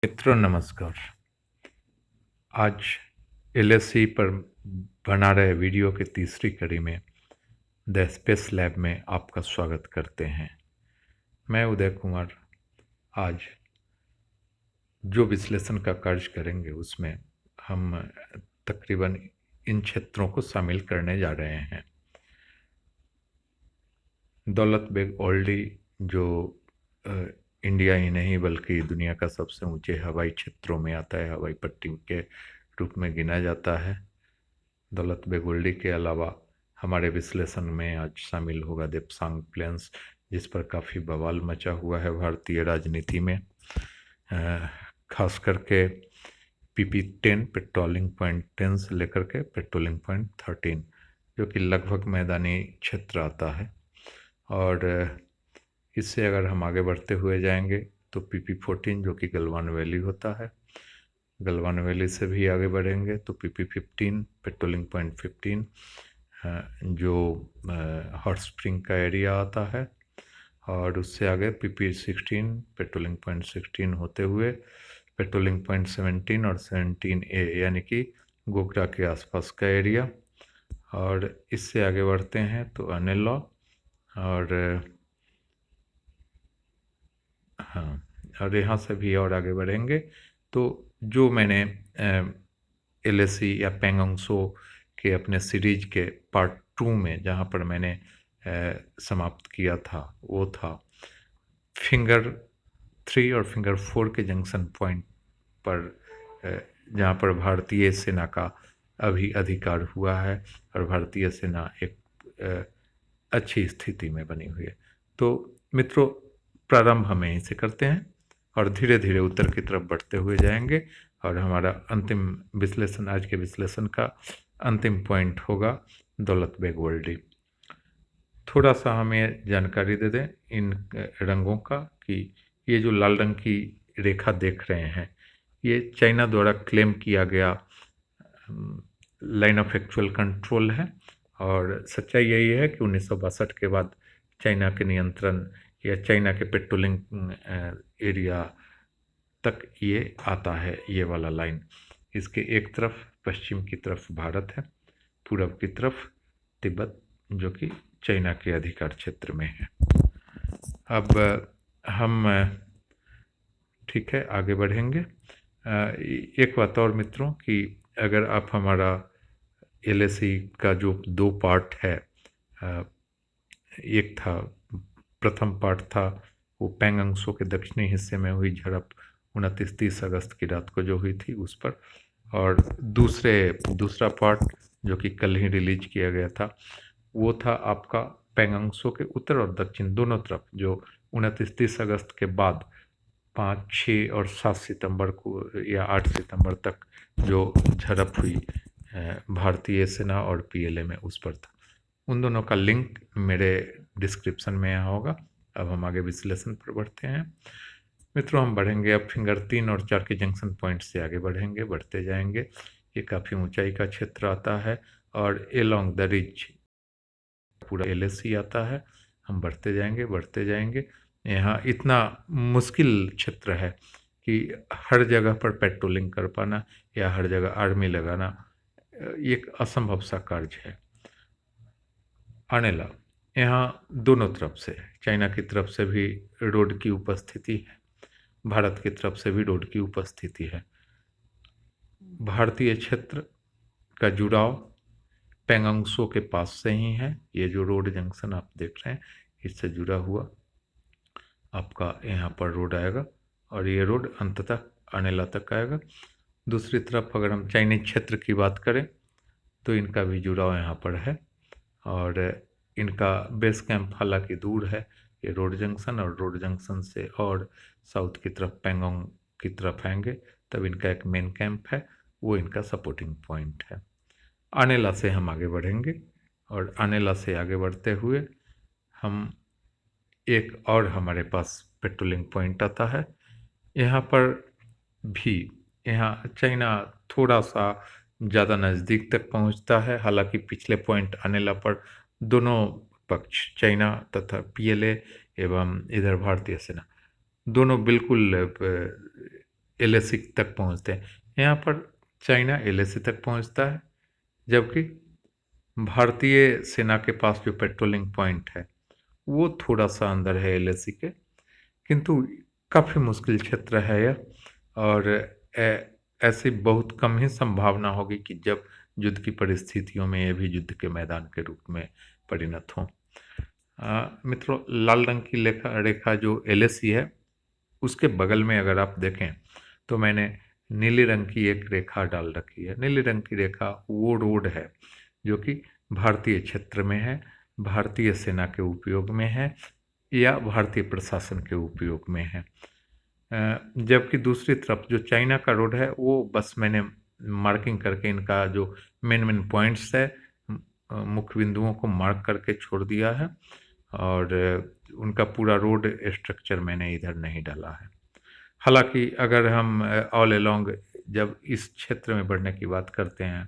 मित्रों नमस्कार। आज एलएससी पर बना रहे वीडियो की तीसरी कड़ी में द स्पेस लैब में आपका स्वागत करते हैं। मैं उदय कुमार आज जो विश्लेषण का कार्य करेंगे उसमें हम तकरीबन इन क्षेत्रों को शामिल करने जा रहे हैं। दौलत बेग ओल्डी जो इंडिया ही नहीं बल्कि दुनिया का सबसे ऊंचे हवाई क्षेत्रों में आता है, हवाई पट्टी के रूप में गिना जाता है। दौलत बेग ओल्डी के अलावा हमारे विश्लेषण में आज शामिल होगा देप्सांग प्लेन्स, जिस पर काफ़ी बवाल मचा हुआ है भारतीय राजनीति में, खास करके PP10 पेट्रोलिंग पॉइंट 10 से लेकर के पेट्रोलिंग पॉइंट 13, जो कि लगभग मैदानी क्षेत्र आता है। और इससे अगर हम आगे बढ़ते हुए जाएंगे तो PP14 जो कि गलवान वैली होता है, गलवान वैली से भी आगे बढ़ेंगे तो PP15 पेट्रोलिंग पॉइंट 15 जो हॉट स्प्रिंग का एरिया आता है, और उससे आगे PP16 पेट्रोलिंग पॉइंट 16 होते हुए पेट्रोलिंग पॉइंट 17 और 17A यानी कि गोगरा के आसपास का एरिया। और इससे आगे बढ़ते हैं तो अनेलॉ, और हाँ, और यहाँ से भी और आगे बढ़ेंगे तो जो मैंने एलएससी या पेंगोंग सो के अपने सीरीज के पार्ट 2 में जहाँ पर मैंने समाप्त किया था वो था फिंगर 3 और फिंगर 4 के जंक्शन पॉइंट पर, जहाँ पर भारतीय सेना का अभी अधिकार हुआ है और भारतीय सेना एक अच्छी स्थिति में बनी हुई है। तो मित्रों, प्रारंभ हम यहीं से करते हैं और धीरे धीरे उत्तर की तरफ बढ़ते हुए जाएंगे, और हमारा अंतिम विश्लेषण, आज के विश्लेषण का अंतिम पॉइंट होगा दौलत बेग ओल्डी। थोड़ा सा हमें जानकारी दे दें इन रंगों का कि ये जो लाल रंग की रेखा देख रहे हैं ये चाइना द्वारा क्लेम किया गया लाइन ऑफ एक्चुअल कंट्रोल है, और सच्चाई यही है कि 1962 के बाद चाइना के नियंत्रण या चाइना के पेट्रोलिंग एरिया तक ये आता है, ये वाला लाइन। इसके एक तरफ पश्चिम की तरफ भारत है, पूरब की तरफ तिब्बत जो कि चाइना के अधिकार क्षेत्र में है। अब हम ठीक है आगे बढ़ेंगे। एक बात और मित्रों कि अगर आप हमारा एलएससी का जो 2 पार्ट है, एक था, प्रथम पार्ट था वो पेंगोंग सो के दक्षिणी हिस्से में हुई झड़प 29-30 अगस्त की रात को जो हुई थी उस पर, और दूसरा पार्ट जो कि कल ही रिलीज किया गया था वो था आपका पेंगोंग सो के उत्तर और दक्षिण दोनों तरफ जो 29-30 अगस्त के बाद 5, 6 और 7 सितंबर को या 8 सितंबर तक जो झड़प हुई भारतीय सेना और पीएलए में, उस पर था। उन दोनों का लिंक मेरे डिस्क्रिप्शन में यहाँ होगा। अब हम आगे विश्लेषण पर बढ़ते हैं। मित्रों, हम बढ़ेंगे अब फिंगर 3 और 4 के जंक्शन पॉइंट से आगे बढ़ते जाएंगे। ये काफ़ी ऊंचाई का क्षेत्र आता है और एलोंग द रिज पूरा एलएससी आता है। हम बढ़ते जाएंगे। यहाँ इतना मुश्किल क्षेत्र है कि हर जगह पर पेट्रोलिंग कर पाना या हर जगह आर्मी लगाना एक असंभव सा कार्य है। अनेला, यहाँ दोनों तरफ से, चाइना की तरफ से भी रोड की उपस्थिति है, भारत की तरफ से भी रोड की उपस्थिति है। भारतीय क्षेत्र का जुड़ाव पेंगोंग सो के पास से ही है। ये जो रोड जंक्शन आप देख रहे हैं इससे जुड़ा हुआ आपका यहाँ पर रोड आएगा और ये रोड अंततः अनेला तक आएगा। दूसरी तरफ अगर हम चाइनीज क्षेत्र की बात करें तो इनका भी जुड़ाव यहाँ पर है, और इनका बेस कैंप हालांकि दूर है, ये रोड जंक्शन, और रोड जंक्शन से और साउथ की तरफ पेंगोंग की तरफ आएंगे तब इनका एक मेन कैंप है, वो इनका सपोर्टिंग पॉइंट है। अनेला से हम आगे बढ़ेंगे और अनेला से आगे बढ़ते हुए हम एक और हमारे पास पेट्रोलिंग पॉइंट आता है। यहाँ पर भी, यहाँ चाइना थोड़ा सा ज़्यादा नज़दीक तक पहुँचता है, हालांकि पिछले पॉइंट अनेला पर दोनों पक्ष, चाइना तथा पीएलए एवं इधर भारतीय सेना, दोनों बिल्कुल एलएसी तक पहुंचते हैं। यहाँ पर चाइना एलएसी तक पहुंचता है, जबकि भारतीय सेना के पास जो पेट्रोलिंग पॉइंट है वो थोड़ा सा अंदर है एलएसी के, किंतु काफ़ी मुश्किल क्षेत्र है यह। और ऐसी बहुत कम ही संभावना होगी कि जब युद्ध की परिस्थितियों में ये भी युद्ध के मैदान के रूप में परिणत हों। मित्रों, लाल रंग की रेखा रेखा जो एलएसी है, उसके बगल में अगर आप देखें तो मैंने नीले रंग की एक रेखा डाल रखी है। नीले रंग की रेखा वो रोड है जो कि भारतीय क्षेत्र में है, भारतीय सेना के उपयोग में है या भारतीय प्रशासन के उपयोग में है। जबकि दूसरी तरफ जो चाइना का रोड है वो बस मैंने मार्किंग करके इनका जो मेन मेन पॉइंट्स है, मुख्य बिंदुओं को मार्क करके छोड़ दिया है, और उनका पूरा रोड स्ट्रक्चर मैंने इधर नहीं डाला है। हालांकि अगर हम ऑल अलोंग जब इस क्षेत्र में बढ़ने की बात करते हैं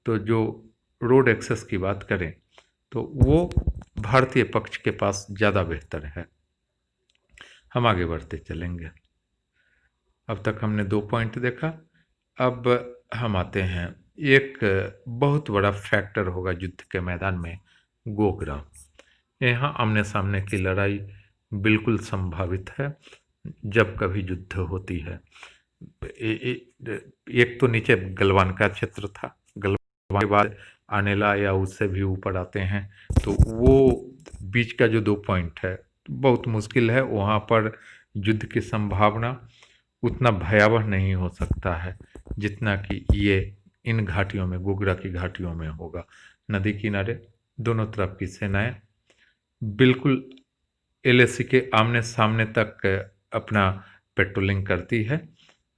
तो जो रोड एक्सेस की बात करें तो वो भारतीय पक्ष के पास ज़्यादा बेहतर है। हम आगे बढ़ते चलेंगे। अब तक हमने 2 पॉइंट देखा। अब हम आते हैं, एक बहुत बड़ा फैक्टर होगा युद्ध के मैदान में, गोगरा। यहाँ आमने सामने की लड़ाई बिल्कुल संभावित है जब कभी युद्ध होती है। एक तो नीचे गलवान का क्षेत्र था, गलवान के बाद आनेला या उससे भी ऊपर आते हैं, तो वो बीच का जो 2 पॉइंट है बहुत मुश्किल है। वहाँ पर युद्ध की संभावना उतना भयावह नहीं हो सकता है जितना कि ये इन घाटियों में, गोगरा की घाटियों में होगा। नदी किनारे दोनों तरफ की सेनाएं बिल्कुल एलएसी के आमने सामने तक अपना पेट्रोलिंग करती है,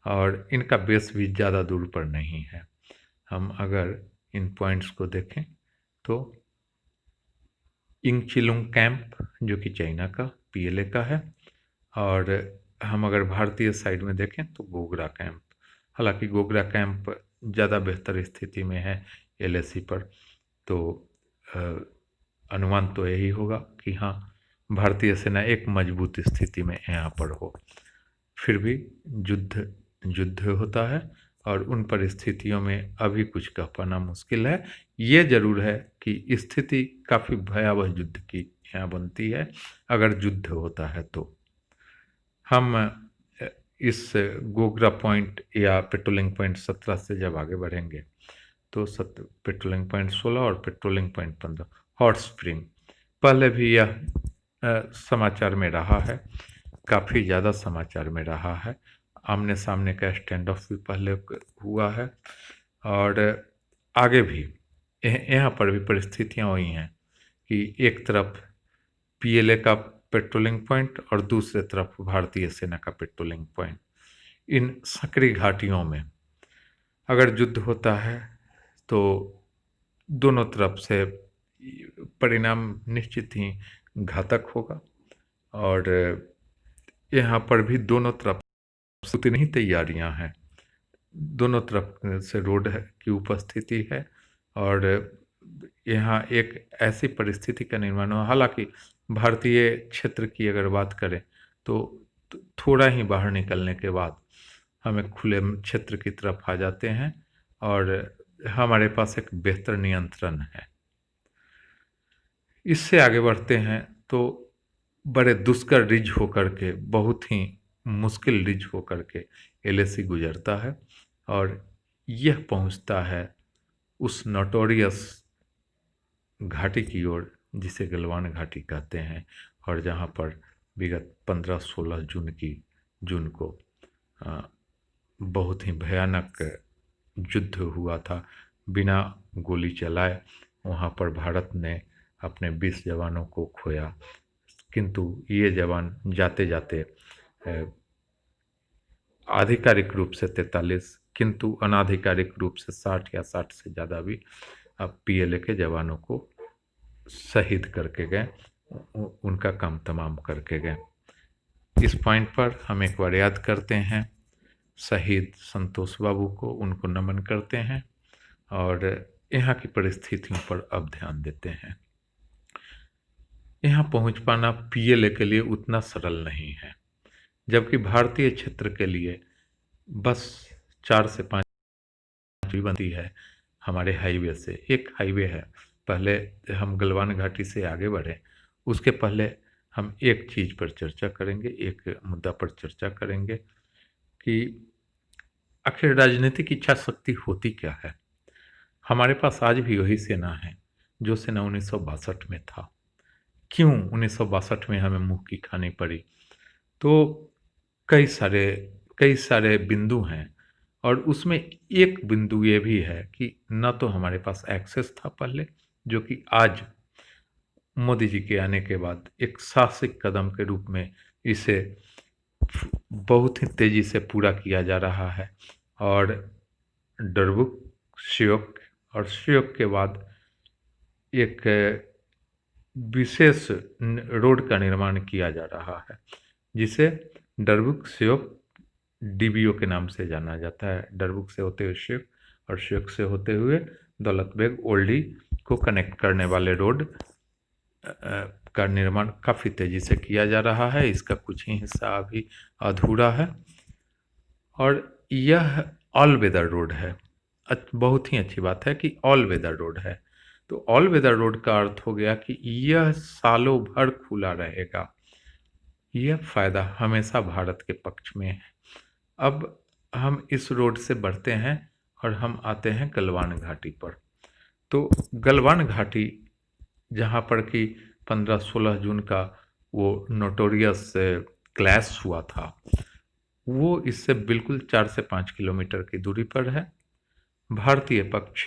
और इनका बेस भी ज़्यादा दूर पर नहीं है। हम अगर इन पॉइंट्स को देखें तो इंगचिलुंग कैंप जो कि चाइना का पीएलए का है, और हम अगर भारतीय साइड में देखें तो गोगरा कैंप। हालांकि गोगरा कैंप ज़्यादा बेहतर स्थिति में है एलएसी पर, तो अनुमान तो यही होगा कि हाँ, भारतीय सेना एक मजबूत स्थिति में यहाँ पर हो। फिर भी युद्ध युद्ध होता है और उन परिस्थितियों में अभी कुछ कह पाना मुश्किल है। ये जरूर है कि स्थिति काफ़ी भयावह युद्ध की यहाँ बनती है अगर युद्ध होता है तो। हम इस गोगरा पॉइंट या पेट्रोलिंग पॉइंट 17 से जब आगे बढ़ेंगे तो पेट्रोलिंग पॉइंट 16 और पेट्रोलिंग पॉइंट 15, हॉट स्प्रिंग, पहले भी यह समाचार में रहा है, काफ़ी ज़्यादा समाचार में रहा है। आमने सामने का स्टैंड ऑफ भी पहले हुआ है, और आगे भी यहाँ पर भी परिस्थितियाँ वही हैं कि एक तरफ पीएलए का पेट्रोलिंग पॉइंट और दूसरे तरफ भारतीय सेना का पेट्रोलिंग पॉइंट। इन सकरी घाटियों में अगर युद्ध होता है तो दोनों तरफ से परिणाम निश्चित ही घातक होगा, और यहाँ पर भी दोनों तरफ उतनी ही तैयारियां हैं। दोनों तरफ से रोड की उपस्थिति है, और यहाँ एक ऐसी परिस्थिति का निर्माण हुआ। हालांकि भारतीय क्षेत्र की अगर बात करें तो थोड़ा ही बाहर निकलने के बाद हमें खुले क्षेत्र की तरफ आ जाते हैं, और हमारे पास एक बेहतर नियंत्रण है। इससे आगे बढ़ते हैं तो बड़े दुष्कर रिज होकर के, बहुत ही मुश्किल रिज होकर के एलएसी गुजरता है, और यह पहुंचता है उस नोटोरियस घाटी की ओर जिसे गलवान घाटी कहते हैं, और जहां पर विगत 15-16 जून को बहुत ही भयानक युद्ध हुआ था। बिना गोली चलाए वहाँ पर भारत ने अपने 20 जवानों को खोया, किंतु ये जवान जाते जाते आधिकारिक रूप से 43, किंतु अनाधिकारिक रूप से 60 या 60 से ज़्यादा भी अब पीएलए के जवानों को शहीद करके गए, उनका काम तमाम करके गए। इस पॉइंट पर हम एक बार याद करते हैं शहीद संतोष बाबू को, उनको नमन करते हैं, और यहाँ की परिस्थितियों पर अब ध्यान देते हैं। यहाँ पहुँच पाना पीएलए के लिए उतना सरल नहीं है, जबकि भारतीय क्षेत्र के लिए बस 4 से 5 भी बनती है हमारे हाईवे से। एक हाईवे है, पहले हम गलवान घाटी से आगे बढ़ें, उसके पहले हम एक चीज़ पर चर्चा करेंगे, एक मुद्दा पर चर्चा करेंगे कि आखिर राजनीतिक इच्छा शक्ति होती क्या है? हमारे पास आज भी वही सेना है, जो सेना 1962 में था। क्यों 1962 में हमें मुँह की खानी पड़ी? तो कई सारे कई सारे बिंदु हैं और उसमें एक बिंदु ये भी है कि ना तो हमारे पास एक्सेस था पहले, जो कि आज मोदी जी के आने के बाद एक साहसिक कदम के रूप में इसे बहुत ही तेज़ी से पूरा किया जा रहा है। और डरबुक, श्योक और श्योक के बाद एक विशेष रोड का निर्माण किया जा रहा है, जिसे डरबुक श्योक डीबीओ के नाम से जाना जाता है। डरबुक से होते हुए श्योक और श्योक से होते हुए दौलत बेग ओल्डी को कनेक्ट करने वाले रोड का निर्माण काफ़ी तेज़ी से किया जा रहा है। इसका कुछ ही हिस्सा अभी अधूरा है और यह ऑल वेदर रोड है। बहुत ही अच्छी बात है कि ऑल वेदर रोड है। तो ऑल वेदर रोड का अर्थ हो गया कि यह सालों भर खुला रहेगा। यह फ़ायदा हमेशा भारत के पक्ष में है। अब हम इस रोड से बढ़ते हैं और हम आते हैं गलवान घाटी पर। तो गलवान घाटी, जहाँ पर कि 15-16 जून का वो नोटोरियस क्लैश हुआ था, वो इससे बिल्कुल 4 से 5 किलोमीटर की दूरी पर है। भारतीय पक्ष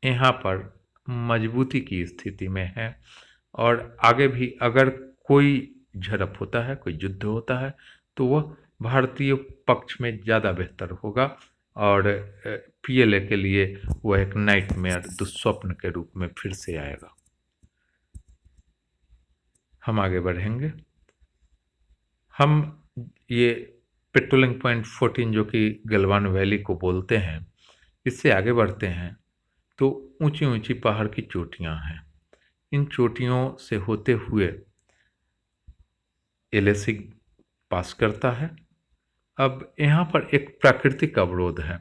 यहाँ पर मजबूती की स्थिति में है और आगे भी अगर कोई झड़प होता है, कोई युद्ध होता है, तो वह भारतीय पक्ष में ज़्यादा बेहतर होगा और पीएलए के लिए वह एक नाइटमेयर, दुःस्वप्न के रूप में फिर से आएगा। हम आगे बढ़ेंगे। हम ये पेट्रोलिंग पॉइंट 14 जो कि गलवान वैली को बोलते हैं, इससे आगे बढ़ते हैं तो ऊंची ऊंची पहाड़ की चोटियां हैं। इन चोटियों से होते हुए एलएसी पास करता है। अब यहाँ पर एक प्राकृतिक अवरोध है।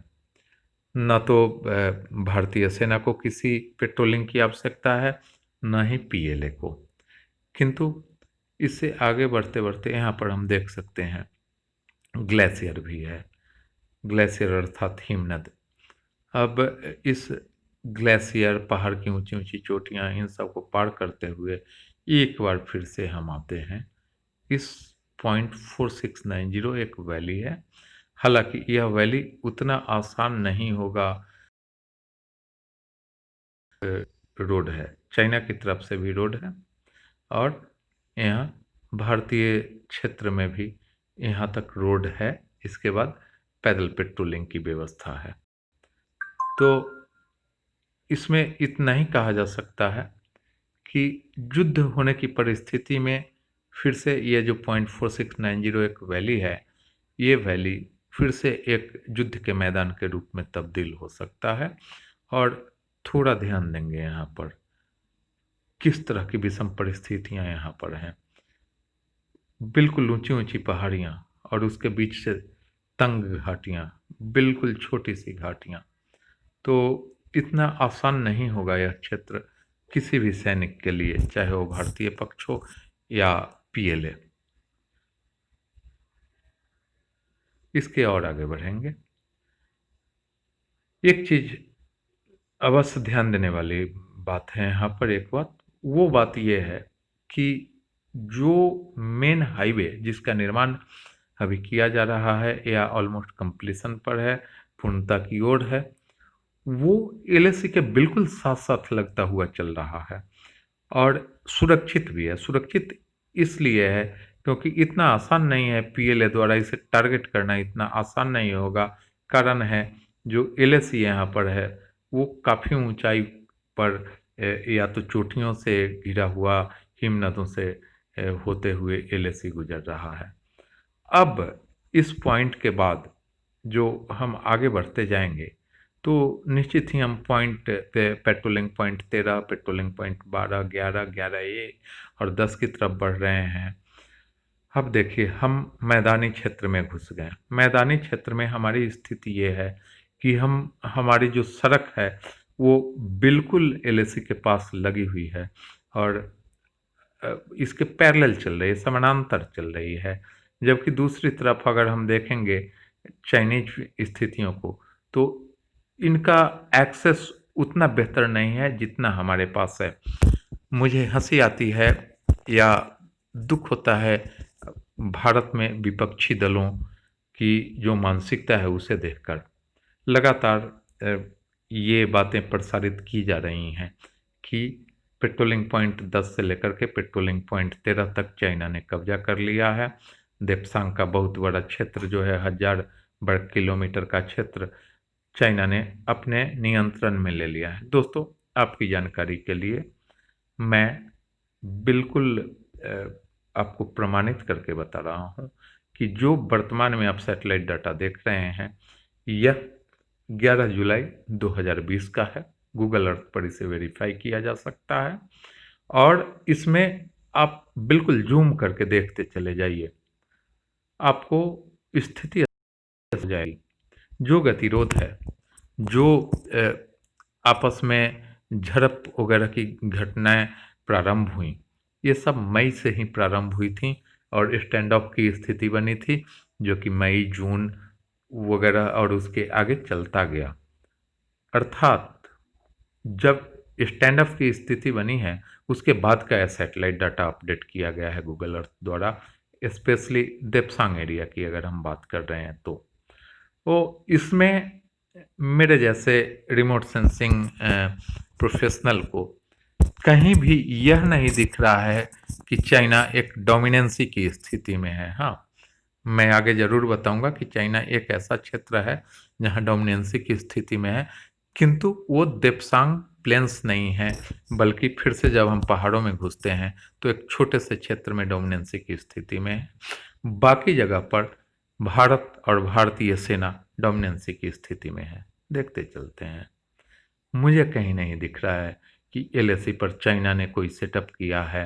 न तो भारतीय सेना को किसी पेट्रोलिंग की आवश्यकता है, न ही पीएलए को। किंतु इससे आगे बढ़ते बढ़ते यहाँ पर हम देख सकते हैं ग्लेशियर भी है। ग्लेशियर अर्थात हिमनद। अब इस ग्लेशियर, पहाड़ की ऊंची ऊंची चोटियाँ, इन सब को पार करते हुए एक बार फिर से हम आते हैं इस पॉइंट 4690, एक वैली है। हालांकि यह वैली उतना आसान नहीं होगा। रोड है, चाइना की तरफ से भी रोड है और यहाँ भारतीय क्षेत्र में भी यहाँ तक रोड है। इसके बाद पैदल पेट्रोलिंग की व्यवस्था है। तो इसमें इतना ही कहा जा सकता है कि युद्ध होने की परिस्थिति में फिर से ये जो पॉइंट 4690 एक वैली है, ये वैली फिर से एक युद्ध के मैदान के रूप में तब्दील हो सकता है। और थोड़ा ध्यान देंगे यहाँ पर किस तरह की विषम परिस्थितियाँ यहाँ पर हैं। बिल्कुल ऊंची ऊंची पहाड़ियाँ और उसके बीच से तंग घाटियाँ, बिल्कुल छोटी सी घाटियाँ। तो इतना आसान नहीं होगा यह क्षेत्र किसी भी सैनिक के लिए, चाहे वो भारतीय पक्ष हो या पीएलए। इसके और आगे बढ़ेंगे। एक चीज अवश्य ध्यान देने वाली बात है यहाँ पर, एक बात, वो बात ये है कि जो मेन हाईवे जिसका निर्माण अभी किया जा रहा है या ऑलमोस्ट कंप्लीशन पर है, पूर्णता की ओर है, वो एलएसी के बिल्कुल साथ साथ लगता हुआ चल रहा है और सुरक्षित भी है। सुरक्षित इसलिए है क्योंकि इतना आसान नहीं है, पीएलए द्वारा इसे टारगेट करना इतना आसान नहीं होगा। कारण है जो एलएसी यहाँ पर है वो काफ़ी ऊंचाई पर या तो चोटियों से घिरा हुआ, हिमनदों से होते हुए एलएसी गुजर रहा है। अब इस पॉइंट के बाद जो हम आगे बढ़ते जाएंगे तो निश्चित ही हम पॉइंट पे patrolling point 13, patrolling point 12, 11, 11A और 10 की तरफ बढ़ रहे हैं। अब देखिए, हम मैदानी क्षेत्र में घुस गए। मैदानी क्षेत्र में हमारी स्थिति ये है कि हमारी जो सड़क है वो बिल्कुल एलएसी के पास लगी हुई है और इसके पैरेलल चल रही है, समानांतर चल रही है। जबकि दूसरी तरफ अगर हम देखेंगे चाइनीज स्थितियों को, तो इनका एक्सेस उतना बेहतर नहीं है जितना हमारे पास है। मुझे हंसी आती है या दुख होता है भारत में विपक्षी दलों की जो मानसिकता है उसे देखकर। लगातार ये बातें प्रसारित की जा रही हैं कि पेट्रोलिंग पॉइंट 10 से लेकर के पेट्रोलिंग पॉइंट 13 तक चाइना ने कब्जा कर लिया है। देप्सांग का बहुत बड़ा क्षेत्र जो है 1000 वर्ग किलोमीटर का क्षेत्र चाइना ने अपने नियंत्रण में ले लिया है। दोस्तों, आपकी जानकारी के लिए मैं बिल्कुल आपको प्रमाणित करके बता रहा हूँ कि जो वर्तमान में आप सैटेलाइट डाटा देख रहे हैं यह 11 जुलाई 2020 का है। गूगल अर्थ पर इसे वेरीफाई किया जा सकता है और इसमें आप बिल्कुल जूम करके देखते चले जाइए, आपको स्थिति हो जाएगी। जो गतिरोध है, जो आपस में झड़प वगैरह की घटनाएं प्रारंभ हुई, ये सब मई से ही प्रारंभ हुई थी और स्टैंड ऑफ की स्थिति बनी थी जो कि मई जून वगैरह और उसके आगे चलता गया। अर्थात जब स्टैंड अप की स्थिति बनी है उसके बाद का सैटेलाइट डाटा अपडेट किया गया है गूगल अर्थ द्वारा, स्पेशली देप्सांग एरिया की अगर हम बात कर रहे हैं तो इसमें मेरे जैसे रिमोट सेंसिंग प्रोफेशनल को कहीं भी यह नहीं दिख रहा है कि चाइना एक डोमिनेंसी की स्थिति में है। हाँ, मैं आगे ज़रूर बताऊंगा कि चाइना एक ऐसा क्षेत्र है जहां डोमिनेंसी की स्थिति में है, किंतु वो देप्सांग प्लेन्स नहीं है, बल्कि फिर से जब हम पहाड़ों में घुसते हैं तो एक छोटे से क्षेत्र में डोमिनेंसी की स्थिति में है। बाकी जगह पर भारत और भारतीय सेना डोमिनेंसी की स्थिति में है। देखते चलते हैं। मुझे कहीं नहीं दिख रहा है कि एलएसी पर चाइना ने कोई सेटअप किया है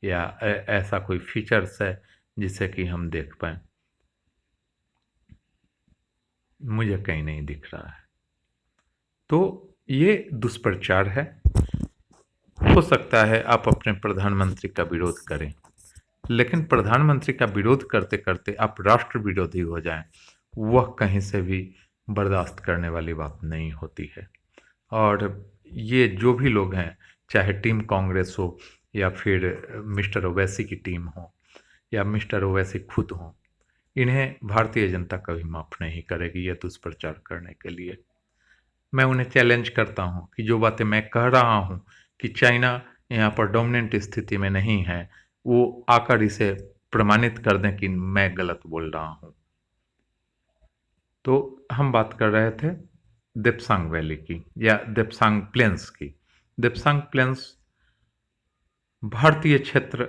या ऐसा कोई फीचर्स है जिसे कि हम देख पाएँ। मुझे कहीं नहीं दिख रहा है। तो ये दुष्प्रचार है। हो सकता है आप अपने प्रधानमंत्री का विरोध करें, लेकिन प्रधानमंत्री का विरोध करते करते आप राष्ट्र विरोधी हो जाएं, वह कहीं से भी बर्दाश्त करने वाली बात नहीं होती है। और ये जो भी लोग हैं, चाहे टीम कांग्रेस हो या फिर मिस्टर ओवैसी की टीम हो या मिस्टर ओवैसी खुद हो, इन्हें भारतीय जनता कभी माफ़ नहीं करेगी ये दुष्प्रचार करने के लिए। मैं उन्हें चैलेंज करता हूँ कि जो बातें मैं कह रहा हूँ कि चाइना यहाँ पर डोमिनेंट स्थिति में नहीं है, वो आकर इसे प्रमाणित कर दें कि मैं गलत बोल रहा हूँ। तो हम बात कर रहे थे देप्सांग वैली की या देप्सांग प्लेन्स की। देप्सांग प्लेन्स भारतीय क्षेत्र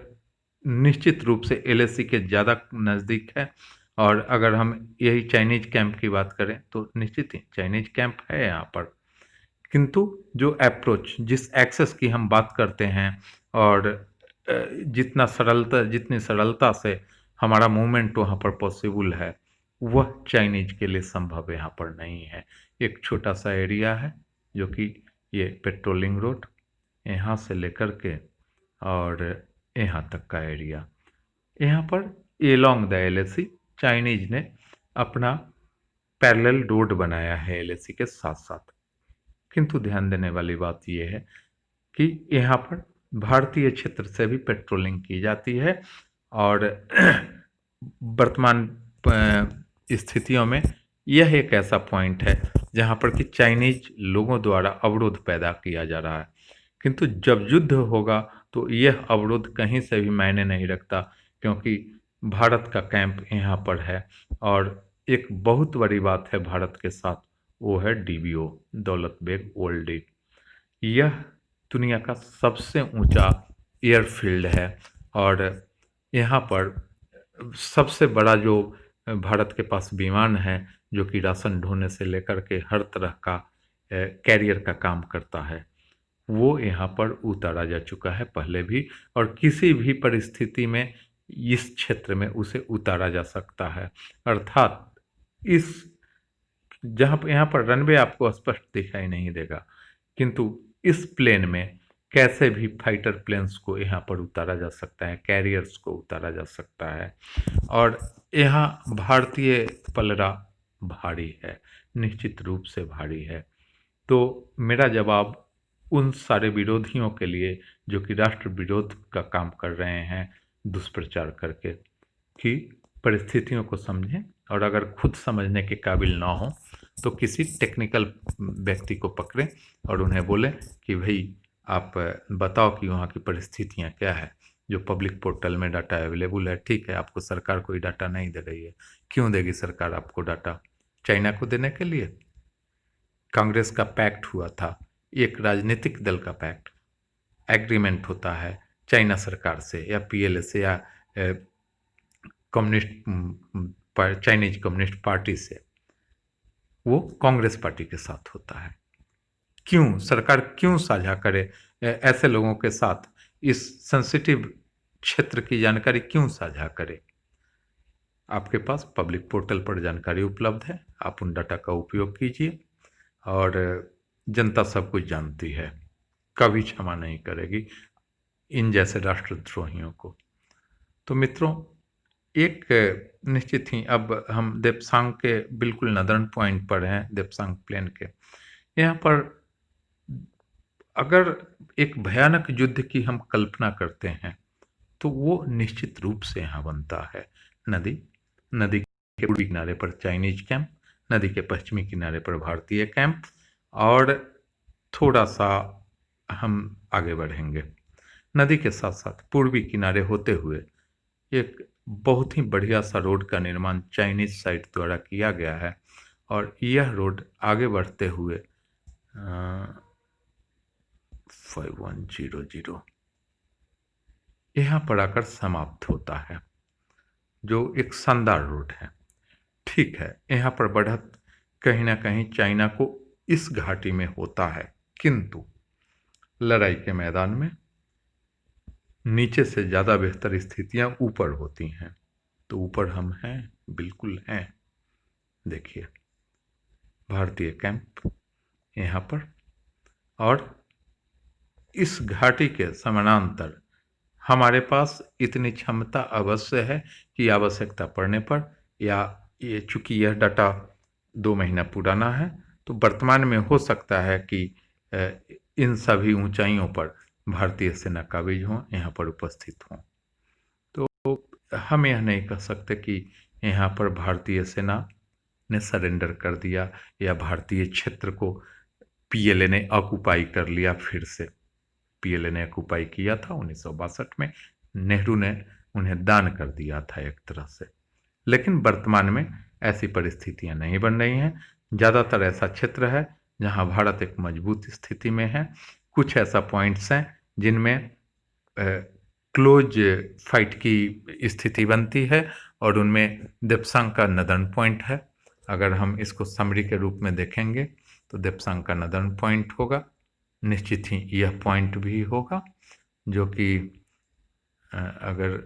निश्चित रूप से एलएसी के ज़्यादा नज़दीक है और अगर हम यही चाइनीज कैंप की बात करें तो निश्चित ही चाइनीज कैंप है यहाँ पर, किंतु जो अप्रोच जिस एक्सेस की हम बात करते हैं और जितनी सरलता से हमारा मूवमेंट वहाँ पर पॉसिबल है, वह चाइनीज के लिए संभव यहाँ पर नहीं है। एक छोटा सा एरिया है जो कि ये पेट्रोलिंग रोड यहाँ से लेकर के और यहाँ तक का एरिया, यहाँ पर एलोंग द एलएसी चाइनीज ने अपना पैरेलल रोड बनाया है एलएसी के साथ साथ। किंतु ध्यान देने वाली बात यह है कि यहाँ पर भारतीय क्षेत्र से भी पेट्रोलिंग की जाती है और वर्तमान स्थितियों में यह एक ऐसा पॉइंट है जहाँ पर कि चाइनीज लोगों द्वारा अवरोध पैदा किया जा रहा है। किंतु जब युद्ध होगा तो यह अवरोध कहीं से भी मायने नहीं रखता, क्योंकि भारत का कैंप यहाँ पर है और एक बहुत बड़ी बात है भारत के साथ, वो है डीबीओ, दौलत बेग ओल्डी। यह दुनिया का सबसे ऊंचा एयरफील्ड है और यहाँ पर सबसे बड़ा जो भारत के पास विमान है जो कि राशन ढोने से लेकर के हर तरह का कैरियर का काम करता है, वो यहाँ पर उतारा जा चुका है पहले भी और किसी भी परिस्थिति में इस क्षेत्र में उसे उतारा जा सकता है। अर्थात इस जहाँ पर यहाँ पर रनवे आपको स्पष्ट दिखाई नहीं देगा, किंतु इस प्लेन में कैसे भी फाइटर प्लेन्स को यहाँ पर उतारा जा सकता है, कैरियर्स को उतारा जा सकता है। और यहाँ भारतीय पलड़ा भारी है, निश्चित रूप से भारी है। तो मेरा जवाब उन सारे विरोधियों के लिए जो कि राष्ट्र विरोध का काम कर रहे हैं दुष्प्रचार करके, कि परिस्थितियों को समझें और अगर खुद समझने के काबिल ना हो तो किसी टेक्निकल व्यक्ति को पकड़ें और उन्हें बोलें कि भाई आप बताओ कि वहाँ की परिस्थितियाँ क्या है। जो पब्लिक पोर्टल में डाटा अवेलेबल है, ठीक है, आपको सरकार कोई डाटा नहीं दे रही है, क्यों देगी सरकार आपको डाटा? चाइना को देने के लिए? कांग्रेस का पैक्ट हुआ था, एक राजनीतिक दल का पैक्ट, एग्रीमेंट होता है चाइना सरकार से या पीएलए से या कम्युनिस्ट चाइनीज कम्युनिस्ट पार्टी से, वो कांग्रेस पार्टी के साथ होता है। क्यों सरकार क्यों साझा करे ऐसे लोगों के साथ इस सेंसिटिव क्षेत्र की जानकारी क्यों साझा करे? आपके पास पब्लिक पोर्टल पर जानकारी उपलब्ध है, आप उन डाटा का उपयोग कीजिए और जनता सब कुछ जानती है, कभी क्षमा नहीं करेगी इन जैसे राष्ट्रद्रोहियों को। तो मित्रों, एक निश्चित ही अब हम देप्सांग के बिल्कुल नदर्न पॉइंट पर हैं, देप्सांग प्लेन के। यहाँ पर अगर एक भयानक युद्ध की हम कल्पना करते हैं तो वो निश्चित रूप से यहाँ बनता है। नदी नदी के पूर्वी किनारे पर चाइनीज कैंप, नदी के पश्चिमी किनारे पर भारतीय कैंप, और थोड़ा सा हम आगे बढ़ेंगे, नदी के साथ साथ पूर्वी किनारे होते हुए एक बहुत ही बढ़िया सा रोड का निर्माण चाइनीज साइड द्वारा किया गया है। और यह रोड आगे बढ़ते हुए 5100 यहाँ पर आकर समाप्त होता है, जो एक शानदार रोड है। ठीक है, यहाँ पर बढ़त कहीं ना कहीं चाइना को इस घाटी में होता है, किंतु लड़ाई के मैदान में नीचे से ज़्यादा बेहतर स्थितियाँ ऊपर होती हैं। तो ऊपर हम हैं, बिल्कुल हैं। देखिए भारतीय कैंप यहाँ पर, और इस घाटी के समानांतर हमारे पास इतनी क्षमता अवश्य है कि आवश्यकता पड़ने पर, या ये चूँकि यह डाटा 2 महीना पुराना है, तो वर्तमान में हो सकता है कि इन सभी ऊंचाइयों पर भारतीय सेना काबिज हों, यहाँ पर उपस्थित हों। तो हम यह नहीं कह सकते कि यहाँ पर भारतीय सेना ने सरेंडर कर दिया या भारतीय क्षेत्र को पीएलए ने ऑक्युपाई कर लिया। फिर से पीएलए ने ऑक्युपाई किया था 1962 में, नेहरू ने उन्हें दान कर दिया था एक तरह से। लेकिन वर्तमान में ऐसी परिस्थितियां नहीं बन रही हैं। ज़्यादातर ऐसा क्षेत्र है जहां भारत एक मजबूत स्थिति में है। कुछ ऐसा पॉइंट्स हैं जिनमें क्लोज फाइट की स्थिति बनती है, और उनमें देप्सांग का नदर्न पॉइंट है। अगर हम इसको समरी के रूप में देखेंगे तो देप्सांग का नदर्न पॉइंट होगा, निश्चित ही यह पॉइंट भी होगा, जो कि अगर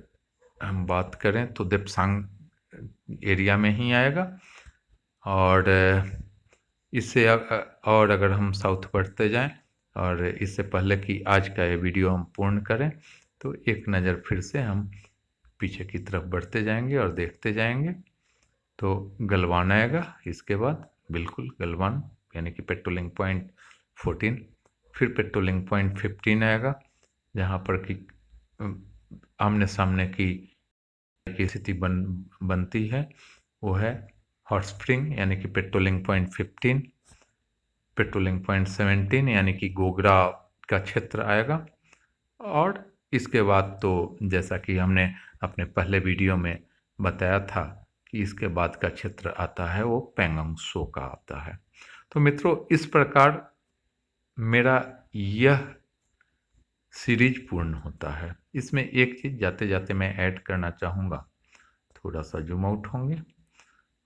हम बात करें तो देप्सांग एरिया में ही आएगा। और इससे और अगर हम साउथ बढ़ते जाएं, और इससे पहले कि आज का ये वीडियो हम पूर्ण करें, तो एक नज़र फिर से हम पीछे की तरफ बढ़ते जाएंगे और देखते जाएंगे। तो गलवान आएगा, इसके बाद बिल्कुल गलवान यानी कि पेट्रोलिंग पॉइंट 14, फिर पेट्रोलिंग पॉइंट 15 आएगा, जहाँ पर कि आमने सामने की स्थिति बनती है। वो है हॉट स्प्रिंग यानी कि पेट्रोलिंग पॉइंट 15, पेट्रोलिंग पॉइंट 17 यानी कि गोगरा का क्षेत्र आएगा। और इसके बाद तो जैसा कि हमने अपने पहले वीडियो में बताया था कि इसके बाद का क्षेत्र आता है वो पेंगोंग त्सो का आता है। तो मित्रों, इस प्रकार मेरा यह सीरीज पूर्ण होता है। इसमें एक चीज़ जाते जाते मैं ऐड करना चाहूँगा, थोड़ा सा जूम आउट होंगे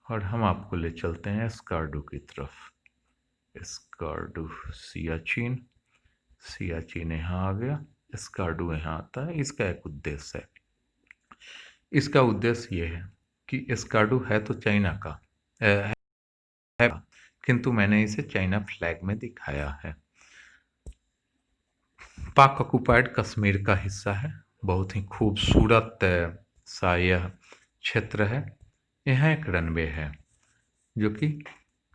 और हम आपको ले चलते हैं स्कार्डू की तरफ। स्कार्डू सियाचिन, सियाचिन यहाँ आ गया, स्कार्डू यहाँ आता है। इसका एक उद्देश्य है, इसका उद्देश्य ये है कि एस्कार्डू है तो चाइना का है, किंतु मैंने इसे चाइना फ्लैग में दिखाया है। पाक ऑक्युपाइड कश्मीर का हिस्सा है। बहुत ही खूबसूरत सा यह क्षेत्र है। यहाँ एक रनवे है जो कि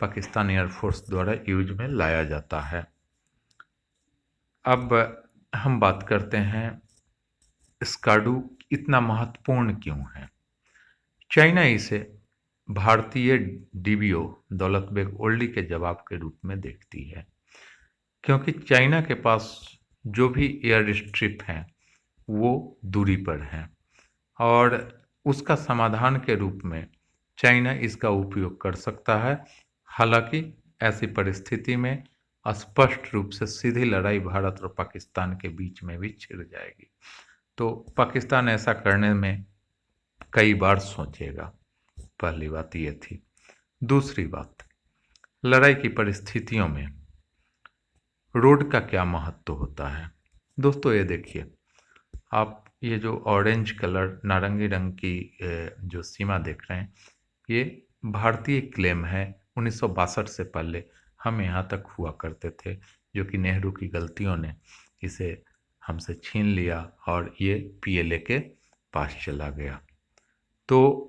पाकिस्तान एयरफोर्स द्वारा यूज में लाया जाता है। अब हम बात करते हैं एस्कार्डू इतना महत्वपूर्ण क्यों है। चाइना इसे भारतीय डीबीओ दौलत बेग ओल्डी के जवाब के रूप में देखती है, क्योंकि चाइना के पास जो भी एयर स्ट्रिप हैं वो दूरी पर हैं और उसका समाधान के रूप में चाइना इसका उपयोग कर सकता है। हालांकि ऐसी परिस्थिति में स्पष्ट रूप से सीधी लड़ाई भारत और पाकिस्तान के बीच में भी छिड़ जाएगी, तो पाकिस्तान ऐसा करने में कई बार सोचेगा। पहली बात ये थी। दूसरी बात, लड़ाई की परिस्थितियों में रोड का क्या महत्व होता है। दोस्तों ये देखिए, आप ये जो ऑरेंज कलर नारंगी रंग की जो सीमा देख रहे हैं, ये भारतीय क्लेम है। 1962 से पहले हम यहाँ तक हुआ करते थे, जो कि नेहरू की गलतियों ने इसे हमसे छीन लिया और ये पीएलए के पास चला गया। तो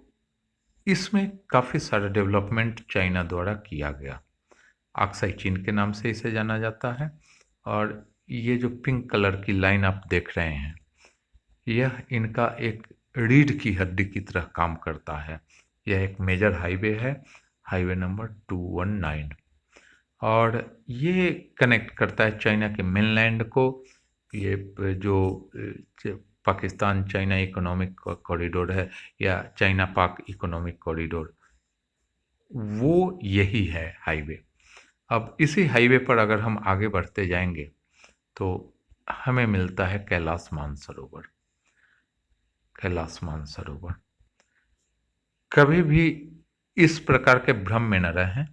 इसमें काफ़ी सारा डेवलपमेंट चाइना द्वारा किया गया। अक्साई चीन के नाम से इसे जाना जाता है। और ये जो पिंक कलर की लाइन आप देख रहे हैं, यह इनका एक रीढ़ की हड्डी की तरह काम करता है। यह एक मेजर हाईवे है, हाईवे नंबर 219, और ये कनेक्ट करता है चाइना के मेनलैंड को। ये जो पाकिस्तान चाइना इकोनॉमिक कॉरिडोर है या चाइना पाक इकोनॉमिक कॉरिडोर, वो यही है हाईवे। अब इसी हाईवे पर अगर हम आगे बढ़ते जाएंगे तो हमें मिलता है कैलाश मानसरोवर। कैलाश मानसरोवर, कभी भी इस प्रकार के भ्रम में न रहें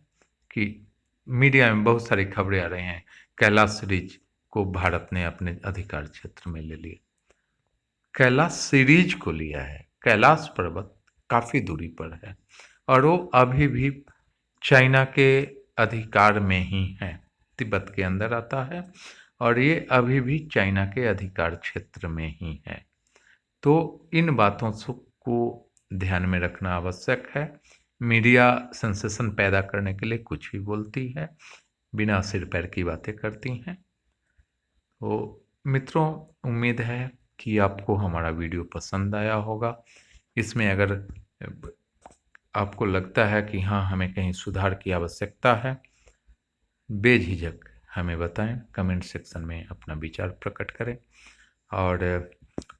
कि मीडिया में बहुत सारी खबरें आ रही हैं कैलाश सीरीज को भारत ने अपने अधिकार क्षेत्र में ले लिया। कैलाश सीरीज को लिया है, कैलाश पर्वत काफ़ी दूरी पर है और वो अभी भी चाइना के अधिकार में ही है। तिब्बत के अंदर आता है और ये अभी भी चाइना के अधिकार क्षेत्र में ही है। तो इन बातों को ध्यान में रखना आवश्यक है। मीडिया सेंसेशन पैदा करने के लिए कुछ भी बोलती है, बिना सिर पैर की बातें करती हैं। तो मित्रों, उम्मीद है कि आपको हमारा वीडियो पसंद आया होगा। इसमें अगर आपको लगता है कि हाँ, हमें कहीं सुधार की आवश्यकता है, बेझिझक हमें बताएं, कमेंट सेक्शन में अपना विचार प्रकट करें। और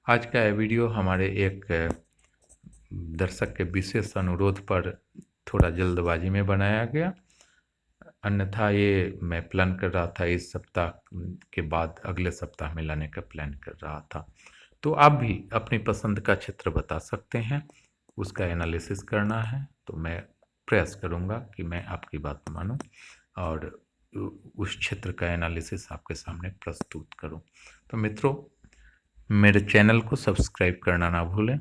आज का यह वीडियो हमारे एक दर्शक के विशेष अनुरोध पर थोड़ा जल्दबाजी में बनाया गया, अन्यथा ये मैं प्लान कर रहा था इस सप्ताह के बाद अगले सप्ताह में लाने का प्लान कर रहा था। तो आप भी अपनी पसंद का क्षेत्र बता सकते हैं, उसका एनालिसिस करना है तो मैं प्रयास करूंगा कि मैं आपकी बात मानूं और उस क्षेत्र का एनालिसिस आपके सामने प्रस्तुत करूं। तो मित्रों, मेरे चैनल को सब्सक्राइब करना ना भूलें,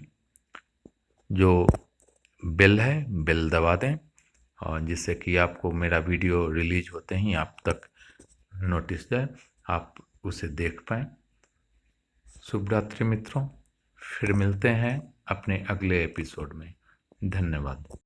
जो बेल है बेल दबा दें और जिससे कि आपको मेरा वीडियो रिलीज होते ही आप तक नोटिस जाए, आप उसे देख पाएँ। शुभ रात्रि मित्रों, फिर मिलते हैं अपने अगले एपिसोड में। धन्यवाद।